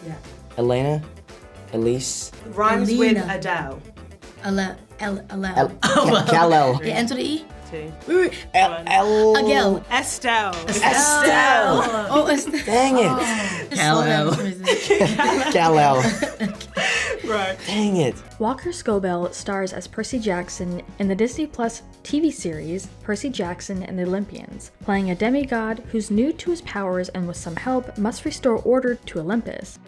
Yeah. Elena? Elise? Rhymes Alina. with Adele. Kal-El. It ends with an E? 2. Agel. Estelle. Estelle! Oh, Estelle. Dang it. Kal-El. Right. Dang it. Walker Scobell stars as Percy Jackson in the Disney Plus TV series Percy Jackson and the Olympians, playing a demigod who's new to his powers and with some help must restore order to Olympus.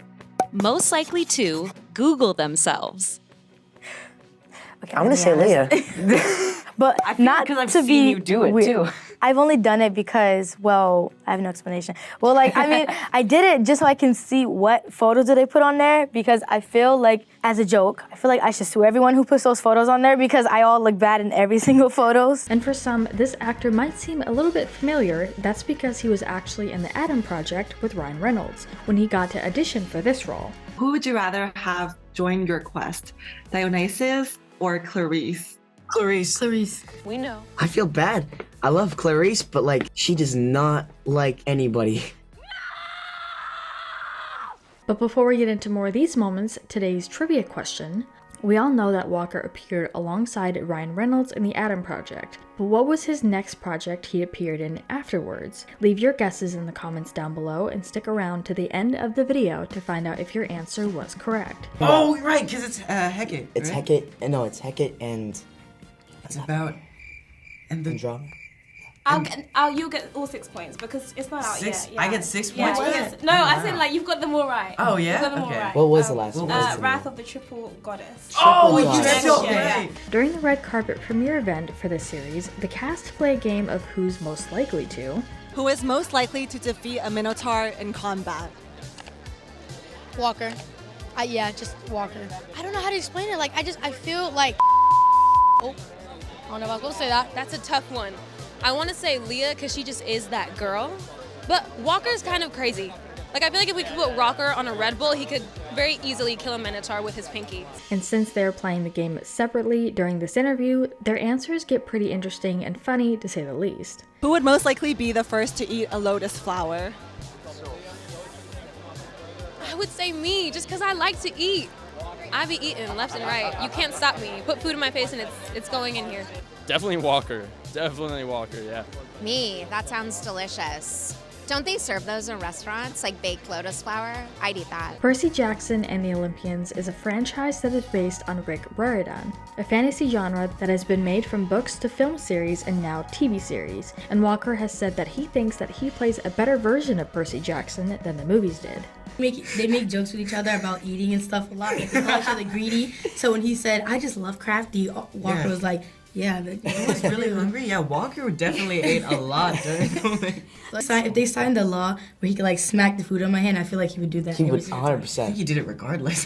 Most likely to Google themselves. Okay, I'm gonna say Leah. But I feel not because I've to seen be you do it weird. too. I've only done it because, well, I have no explanation. Well, like, I mean, I did it just so I can see what photos do they put on there because I feel like, as a joke, I feel like I should sue everyone who puts those photos on there because I all look bad in every single photos. And for some, this actor might seem a little bit familiar. That's because he was actually in the Adam Project with Ryan Reynolds when he got to audition for this role. Who would you rather have join your quest, Dionysus or Clarice? Clarice. Clarice. We know. I feel bad. I love Clarice, but like, she does not like anybody. But before we get into more of these moments, today's trivia question. We all know that Walker appeared alongside Ryan Reynolds in the Adam Project, but what was his next project he appeared in afterwards? Leave your guesses in the comments down below and stick around to the end of the video to find out if your answer was correct. Oh, right, because it's Hecate. It's right? Hecate, no, it's Hecate and It's about Andromeda. You'll get all 6 points because it's not out 6. yet. Yeah. I get 6 Yeah, points. no, I said like you've got them all right. Oh, yeah? You've got them all Okay. right. What was the last one? Wrath of the Triple Goddess. Oh, Triple you Goddess. so Yeah. right. During the red carpet premiere event for this series, the cast play a game of who's most likely to. Who is most likely to defeat a Minotaur in combat? Walker. Yeah, just Walker. I don't know how to explain it. Like, I feel like. Oh, I don't know if I was supposed to say that. That's a tough one. I want to say Leah because she just is that girl, but Walker's kind of crazy. Like, I feel like if we could put Walker on a Red Bull, he could very easily kill a Minotaur with his pinky. And since they're playing the game separately during this interview, their answers get pretty interesting and funny to say the least. Who would most likely be the first to eat a lotus flower? I would say me, just because I like to eat. I be eating left and right. You can't stop me. Put food in my face and it's going in here. Definitely Walker. Definitely Walker, yeah. Me, that sounds delicious. Don't they serve those in restaurants, like baked lotus flower? I'd eat that. Percy Jackson and the Olympians is a franchise that is based on Rick Riordan, a fantasy genre that has been made from books to film series and now TV series, and Walker has said that he thinks that he plays a better version of Percy Jackson than the movies did. They make jokes with each other about eating and stuff a lot. Like, they call each other greedy. So when he said, I just love crafty, Walker was like, yeah. I was really hungry. Yeah, Walker definitely ate a lot during the If they signed the law where he could like smack the food on my hand, I feel like he would do that. He would every single time. 100%. I think he did it regardless.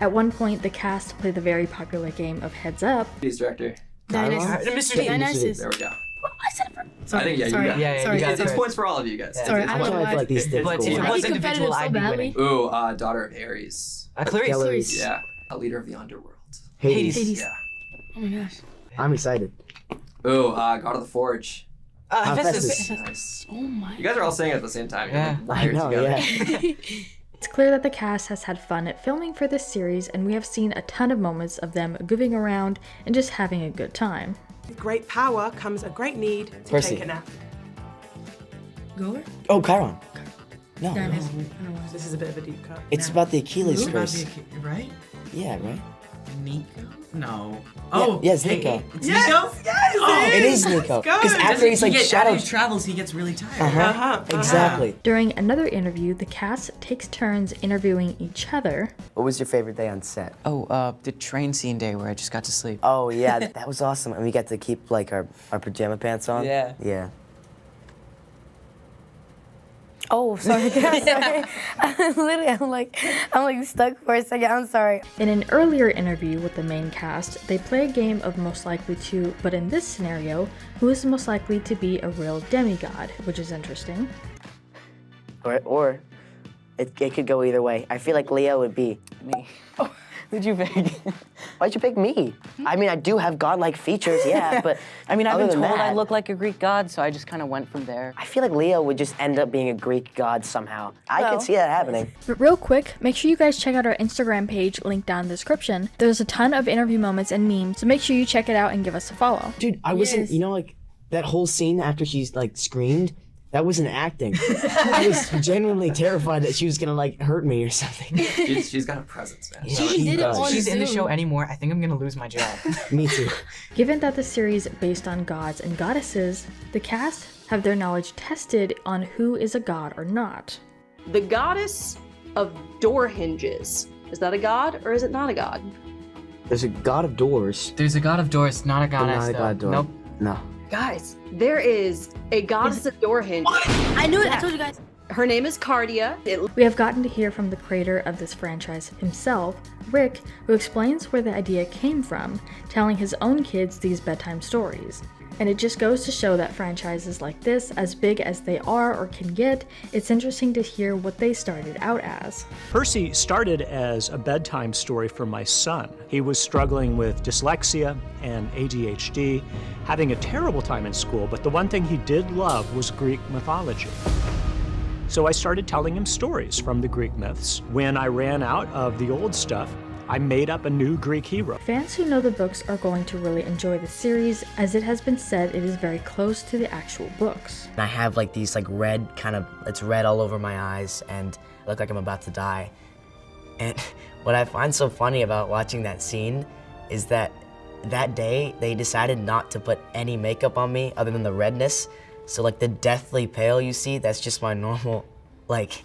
At one point, the cast played the very popular game of Heads Up. He's director. Dionysus. Dionysus. There we go. I said it for... I think, yeah, you got it. Sorry. You got it. It's points for all of you guys. Sorry, I don't know why. Like these But if it was individual, I'd be winning. Ooh, daughter of Ares. Clarice. Yeah, a leader of the underworld. Hades. Yeah. Oh my gosh. I'm excited. Ooh, God of the Forge. Hephaestus. Nice. Oh my. You guys are all saying it at the same time. Yeah. I know, yeah. It's clear that the cast has had fun at filming for this series, and we have seen a ton of moments of them goofing around and just having a good time. With great power comes a great need to Percy. take a nap. Goer? Oh, Chiron. No. Dionysus. I don't know why. This is a bit of a deep cut. It's about the Achilles curse. Right? Yeah, right? Nico? No. Yeah, it's Nico. It's Nico? Yes, Oh, It is Nico. Because after he's like After shadowed. he travels, he gets really tired. Exactly. During another interview, the cast takes turns interviewing each other. What was your favorite day on set? Oh, the train scene day where I just got to sleep. Oh yeah, that was awesome, and we got to keep like our pajama pants on. Yeah. Yeah. Oh, sorry. Sorry. I'm like stuck for a second. I'm sorry. In an earlier interview with the main cast, they play a game of most likely to, but in this scenario, who is most likely to be a real demigod, which is interesting. Or it could go either way. I feel like Leah would be Me. Who'd you pick? Why'd you pick me? I mean, I do have godlike features, yeah, but I mean, I've other been than told I that, look like a Greek god, so I just kind of went from there. I feel like Leah would just end up being a Greek god somehow. I could see that happening. But real quick, make sure you guys check out our Instagram page, linked down in the description. There's a ton of interview moments and memes, so make sure you check it out and give us a follow. Dude, I wasn't, you know, like, that whole scene after she's, like, screamed, that wasn't acting. I was genuinely terrified that she was gonna, like, hurt me or something. She's got a presence, man. She did it on She's in the Zoom. show anymore. I think I'm gonna lose my job. Me too. Given that the series is based on gods and goddesses, the cast have their knowledge tested on who is a god or not. The goddess of door hinges. Is that a god or is it not a god? There's a god of doors. There's a god of doors, not a but goddess. not a god door. Nope. No. Guys, there is a goddess of door hinges. I knew it. I told you guys. Her name is Cardia. We have gotten to hear from the creator of this franchise himself, Rick, who explains where the idea came from, telling his own kids these bedtime stories. And it just goes to show that franchises like this, as big as they are or can get, it's interesting to hear what they started out as. Percy started as a bedtime story for my son. He was struggling with dyslexia and ADHD, having a terrible time in school, but the one thing he did love was Greek mythology. So I started telling him stories from the Greek myths. When I ran out of the old stuff, I made up a new Greek hero. Fans who know the books are going to really enjoy the series, as it has been said it is very close to the actual books. I have like these like red it's red all over my eyes and I look like I'm about to die. And what I find so funny about watching that scene is that day they decided not to put any makeup on me other than the redness. So like the deathly pale you see, that's just my normal like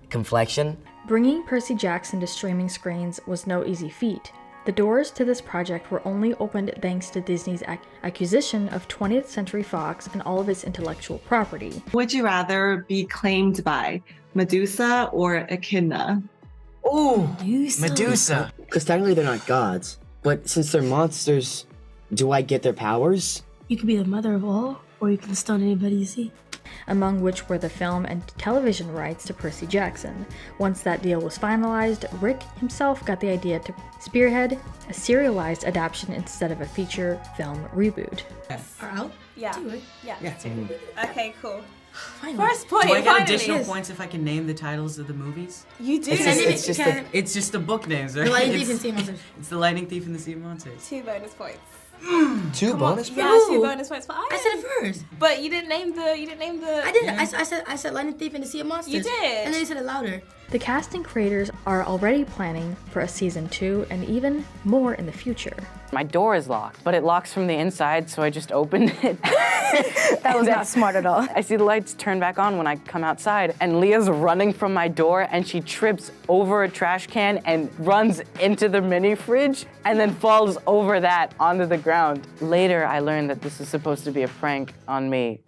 complexion. Bringing Percy Jackson to streaming screens was no easy feat. The doors to this project were only opened thanks to Disney's acquisition of 20th Century Fox and all of its intellectual property. Would you rather be claimed by Medusa or Echidna? Oh, Medusa. Because technically they're not gods, but since they're monsters, do I get their powers? You could be the mother of all, or you can stun anybody you see. Among which were the film and television rights to Percy Jackson. Once that deal was finalized, Rick himself got the idea to spearhead a serialized adaptation instead of a feature film reboot. Are out? Yeah. Two, right? Yeah. Yeah. Okay, cool. Finally. First point. Do I get finally. additional points if I can name the titles of the movies? You do. It's just the book names, right? The Lightning Thief and Sea Monsters. It's the Lightning Thief and the Sea Monsters. 2 bonus points. Two bonus points? Yeah, 2 bonus points for Iron. I said it first. But you didn't name the. I didn't. I said Lightning Thief and the Sea of Monsters. You did. And then you said it louder. The cast and creators are already planning for a season 2 and even more in the future. My door is locked, but it locks from the inside, so I just opened it. That was not smart at all. I see the lights turn back on when I come outside, and Leah's running from my door, and she trips over a trash can and runs into the mini fridge, and then falls over that onto the ground. Later, I learned that this is supposed to be a prank on me.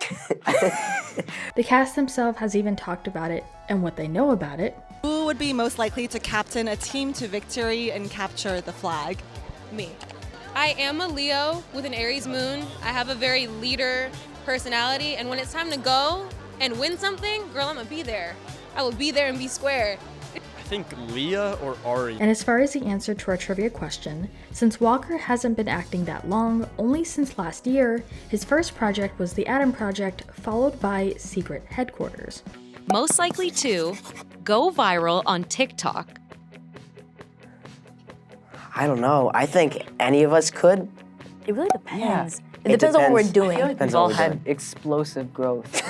The cast themselves has even talked about it and what they know about it. Who would be most likely to captain a team to victory and capture the flag? Me. I am a Leo with an Aries moon. I have a very leader personality, and when it's time to go and win something, girl, I'm gonna be there. I will be there and be square. I think Leah or Ari. And as far as the answer to our trivia question, since Walker hasn't been acting that long, only since last year, his first project was The Adam Project, followed by Secret Headquarters. Most likely to go viral on TikTok. I don't know. I think any of us could. It really depends. Yeah. It depends on what we're doing. I feel like we've all had explosive growth.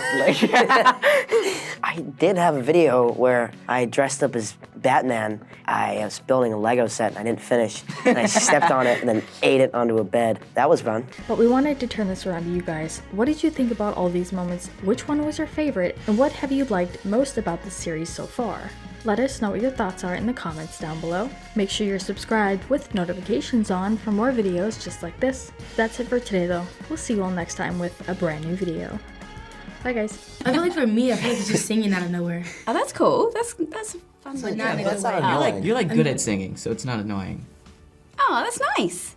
I did have a video where I dressed up as Batman. I was building a Lego set and I didn't finish. And I stepped on it and then ate it onto a bed. That was fun. But we wanted to turn this around to you guys. What did you think about all these moments? Which one was your favorite? And what have you liked most about the series so far? Let us know what your thoughts are in the comments down below. Make sure you're subscribed with notifications on for more videos just like this. That's it for today though. We'll see you all next time with a brand new video. Bye guys. I feel like for me, I feel like it's just singing out of nowhere. Oh, that's cool. That's fun. But not in a good way. You're like good at singing, so it's not annoying. Oh, that's nice.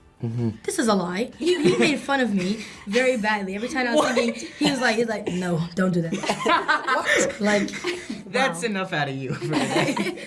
This is a lie. He made fun of me very badly. Every time I was singing, he's like, no, don't do that. Like, That's enough out of you for today.